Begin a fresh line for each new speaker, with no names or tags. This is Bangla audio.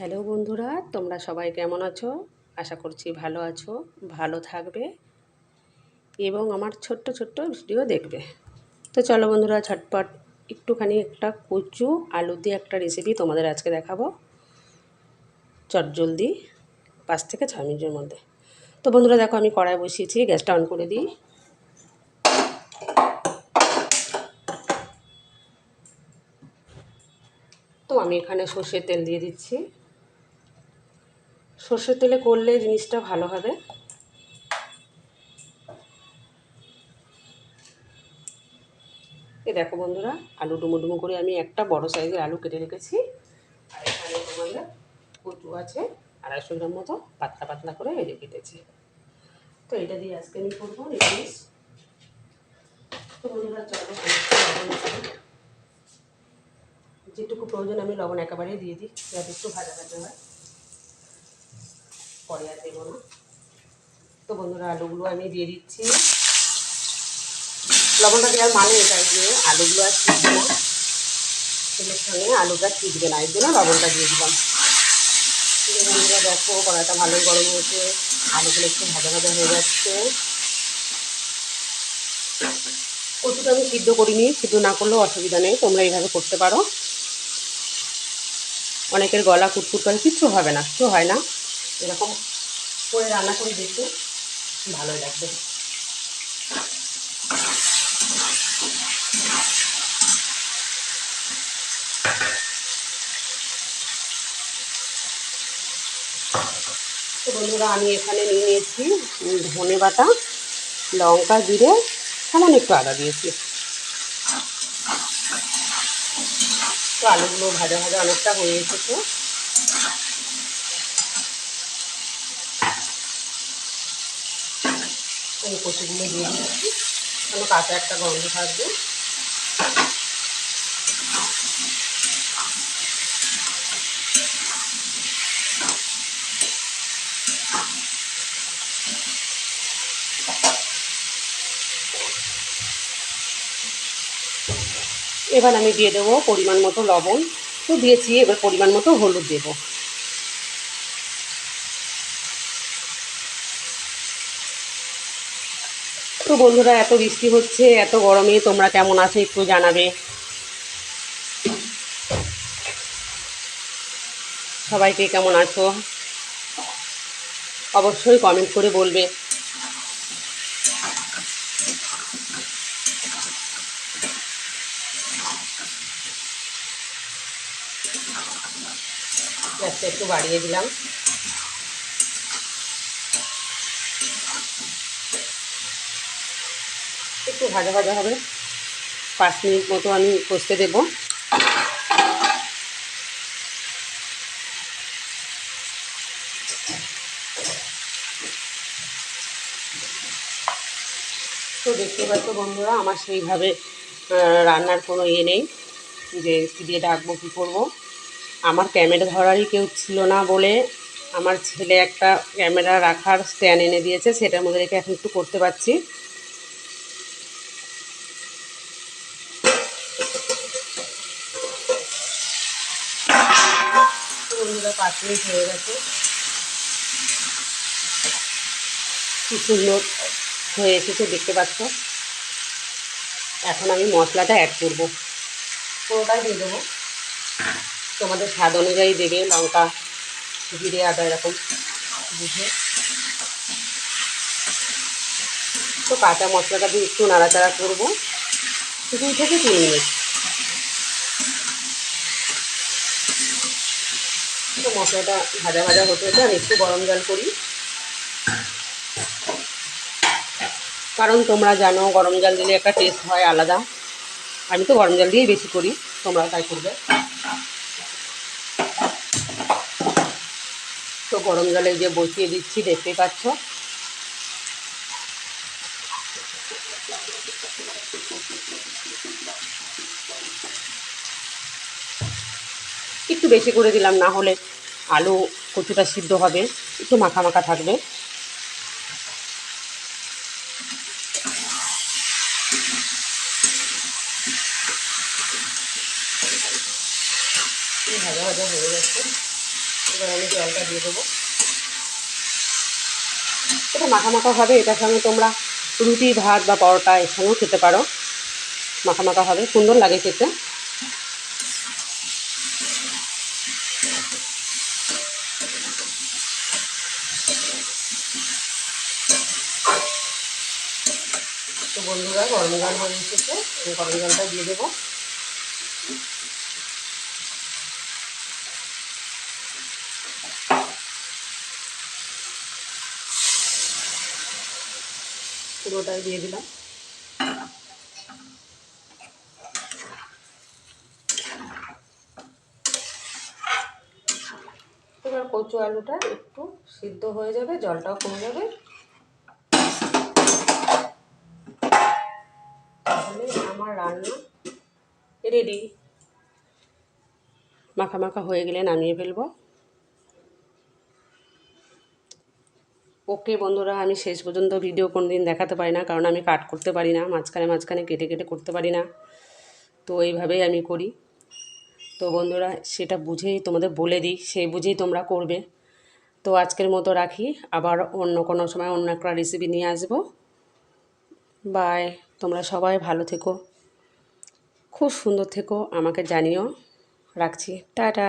হ্যালো বন্ধুরা, তোমরা সবাই কেমন আছো? আশা করছি ভালো আছো, ভালো থাকবে এবং আমার ছোট্ট ছোট্ট ভিডিও দেখবে। তো চলো বন্ধুরা, ঝটপট একটুখানি একটা কচু আলু দিয়ে একটা রেসিপি তোমাদের আজকে দেখাবো, চটজলদি 5 থেকে 6 মিনিটের মধ্যে। তো বন্ধুরা দেখো, আমি কড়াই বসিয়েছি, গ্যাসটা অন করে দিই। তো আমি এখানে সর্ষের তেল দিয়ে দিচ্ছি। সর্ষের তেলে করলে জিনিসটা ভালো হবে। এই দেখো বন্ধুরা, আলু ডুমো ডুমো করে আমি একটা বড় সাইজের আলু কেটে রেখেছি। আর এখানে তোমাদের কচু আছে 250 গ্রাম মতো, পাতলা পাতলা করে এই যে কেটেছি। তো এটা দিয়ে আজকে আমি করবো নিরামিষ। তো বন্ধুরা চলো, যেটুকু প্রয়োজন আমি লবণ একেবারেই দিয়ে দিই, যাতে একটু ভাজা ভাজা হয়, পরে আর দেবো না। তো বন্ধুরা আলুগুলো আমি দিয়ে দিচ্ছি। লবণটা দেওয়ার মানে এটাই যে আলুগুলো আর ছিটবে না, তেলের সঙ্গে আলুটা ছিটবে না, এর জন্য লবণটা দিয়ে দিলাম। বন্ধুরা দেখো, কড়াইটা ভালোই গরম হয়েছে, আলুগুলো একটু ভাজা ভাজা হয়ে যাচ্ছে। কচুটা আমি সিদ্ধ করিনি, সিদ্ধ না করলেও অসুবিধা নেই, তোমরা এইভাবে করতে পারো। অনেকের গলা কুটকুট করে, কিচ্ছু হবে না, কিছু হয় না। এরকম করে রান্না করে দেখতে ভালোই লাগবে। তো বন্ধুরা আমি এখানে নিয়ে নিয়েছি ধনে বাটা, লঙ্কা, জিরে, সামান্য একটু আদা দিয়েছি। তো আলুগুলো ভাজা ভাজা অনেকটা হয়ে এসেছে। এই কচুগুলো দিয়ে দিচ্ছি, কোনো কাঁচা একটা গন্ধ থাকবে। এবার আমি দিয়ে দেবো পরিমাণ মতো লবণ, তো দিয়েছি, এবার পরিমাণ মতো হলুদ দেবো। তো বন্ধুরা, এত বৃষ্টি হচ্ছে, এত গরমে তোমরা কেমন আছো একটু জানাবে। সবাইকে কেমন আছো অবশ্যই কমেন্ট করে বলবে। গ্যাসটা একটু বাড়িয়ে দিলাম। একটু ভাজা ভাজা হবে, 5 মিনিট মতো আমি কষতে দেবো। তো দেখতে পাচ্ছ বন্ধুরা, আমার সেইভাবে রান্নার কোনো ইয়ে নেই যে কী দিয়ে ডাকবো, কী করবো। আমার ক্যামেরা ধরারই কেউ ছিল না বলে আমার ছেলে একটা ক্যামেরা রাখার স্ট্যান্ড এনে দিয়েছে, সেটার মধ্যে রেখে এখন একটু করতে পারছি। বন্ধুরা 5 মিনিট হয়ে গেছে, কি সুন্দর হয়ে এসেছে দেখতে পাচ্ছ। এখন আমি মশলাটা অ্যাড করবো, পুরোটাই দিয়ে দেবো। তোমাদের স্বাদ অনুযায়ী দেবে, লঙ্কা, জিরে, আদা এরকম বুঝে। তো কাঁচা মশলাটা দিয়ে একটু নাড়াচাড়া করবো 2 থেকে 3 মিনিট। তো মশলাটা ভাজা ভাজা হতে হতে আমি একটু গরম জল করি, কারণ তোমরা জানো গরম জল দিলে একটা টেস্ট হয় আলাদা। আমি তো গরম জল দিয়েই বেশি করি, তোমরাও তাই করবে। তো গরম জলে যে বসিয়ে দিচ্ছি, দেখতেই পাচ্ছ। একটু বেশি করে দিলাম, না হলে আলু কচুটা সিদ্ধ হবে, একটু মাখা মাখা থাকবে। ভাজা ভাজা হয়ে গেছে, এবার আমি জলটা দিয়ে দেবো। এটা মাখা মাখা হবে, এটার সঙ্গে তোমরা রুটি ভাত বা পরোটা এর সঙ্গেও খেতে পারো। মাখা মাখা হবে, সুন্দর লাগে খেতে। তো বন্ধুরা গরম জল হয়ে এসেছে, গরম জলটা দিয়ে দেবো। পুরোটাই দিয়ে দিলাম। এবার কচু আলুটা একটু সিদ্ধ হয়ে যাবে, জলটাও কমে যাবে, তাহলে আমার রান্না রেডি। মাখা মাখা হয়ে গেলে নামিয়ে ফেলবো। ওকে বন্ধুরা, আমি শেষ পর্যন্ত ভিডিও কোনো দিন দেখাতে পারি না, কারণ আমি কাট করতে পারি না, মাঝখানে মাঝখানে কেটে কেটে করতে পারি না, তো এইভাবেই আমি করি। তো বন্ধুরা সেটা বুঝেই তোমাদের বলে দিই, সেই বুঝেই তোমরা করবে। তো আজকের মতো রাখি, আবার অন্য কোনো সময় অন্য একটা রেসিপি নিয়ে আসবো। বাই। তোমরা সবাই ভালো থেকো, খুব সুন্দর থেকো, আমাকে জানিও। রাখছি, টাটা।